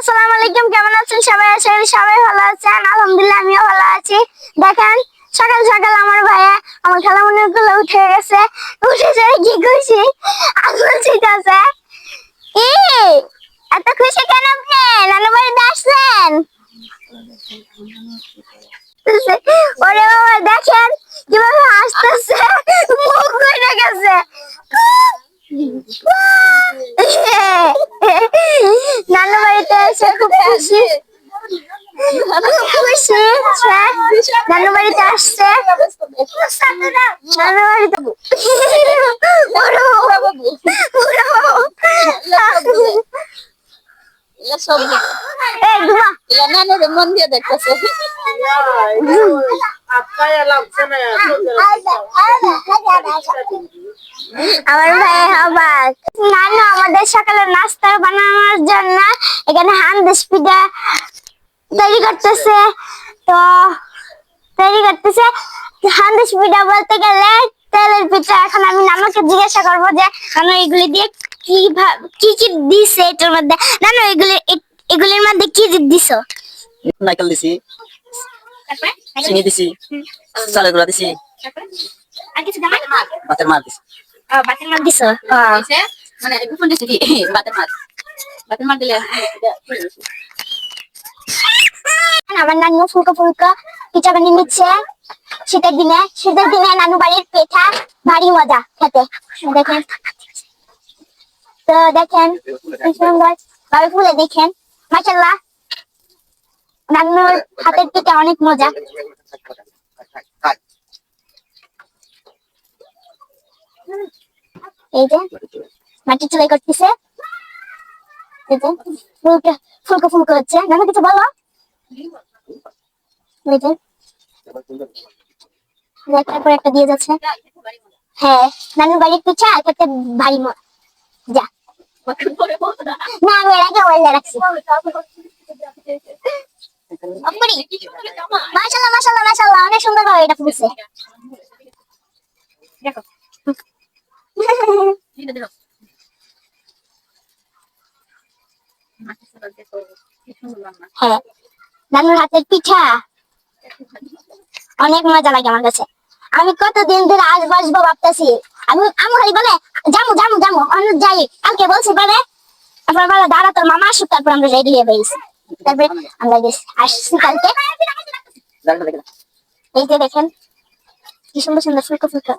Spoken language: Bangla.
আসসালামু আলাইকুম, কেমন আছেন সবাই? আশা করি সবাই ভালো আছেন। আলহামদুলিল্লাহ আমিও ভালো আছি। দেখেন সকাল সকাল আমার ভাইয়া আমার খালামণির কোলে উঠে গেছে। উঠে যায় কি খুশি, আগুন ছিটাছে। কি এত খুশি কেন আপনি? নানু বাড়িতে আসছেন? ওরে বাবা, দেখেন কিভাবে হাসতেছে, মুখ খুলে গেছে। নানু বাড়িতে এসে খুব খুশি, খুশি নানু বাড়িতে আসছে। নানু বাড়িতে মন দিয়ে দেখতেছে। আমার ভাই অবাক। নানু আমাদের সকালে নাস্তা বানানোর জন্য এখানে হান্দিস পিঠা তৈরি করতেছে। তো হান্দিস পিঠা বলতে গেলে তেলের পিঠা। এখন আমি নানুকে জিজ্ঞাসা করবো যে নানু এগুলি দিয়ে কি কি দিছে এটার মধ্যে। নানু এগুলির মধ্যে কি দিছো? নারকেল দিছি, চিনি দিছি, চালের গুঁড়া দিছি, আর কিছু দাও? ভাতের মাছ দিছি। বাতিল মাছ দিছো? মানে গুফন দিছি কি ভাতের মাছ দিলে আমার নানু ফুলকো ফুলকো পিঠা বানিয়ে নিচ্ছে। শীতের দিনে নানু বাড়ির পিঠা ভারী মজা খেতে। দেখেন তো দেখেন কি সুন্দর ভাবে ফুলে, দেখেন মাশাআল্লাহ। নানুর হাতের পিঠা অনেক মজা। এই যে মাটি চুলাই করতেছে, এই যে ফুলকো ফুলকো হচ্ছে। নানু কিছু বলো। এই যে একটার পর একটা দিয়ে যাচ্ছে। হ্যাঁ, নানুর বাড়ির পিঠা খেতে ভারী মজা। না আমি এর আগে ওয়েলে রাখছি। মাশাআল্লাহ মাশাআল্লাহ মাশাআল্লাহ, অনেক সুন্দর ভাবে এটা ফুলছে। দেখো হ্যাঁ, নানুর হাতের পিঠা অনেক মজা লাগে আমার কাছে। আমি কতদিন ধরে আসবো ভাবতেছি। আমি খালি বলে জামু জামু জামু অন্য যাই, কালকে বলছি বলে তারপর বলে দাঁড়া তোর মামা আসুক, তারপর আমরা রেডি হয়ে বেরিয়েছি। তারপরে আমরা আসছি কালকে। এই যে দেখেন কি সুন্দর সুন্দর ফুলকো ফুলকো।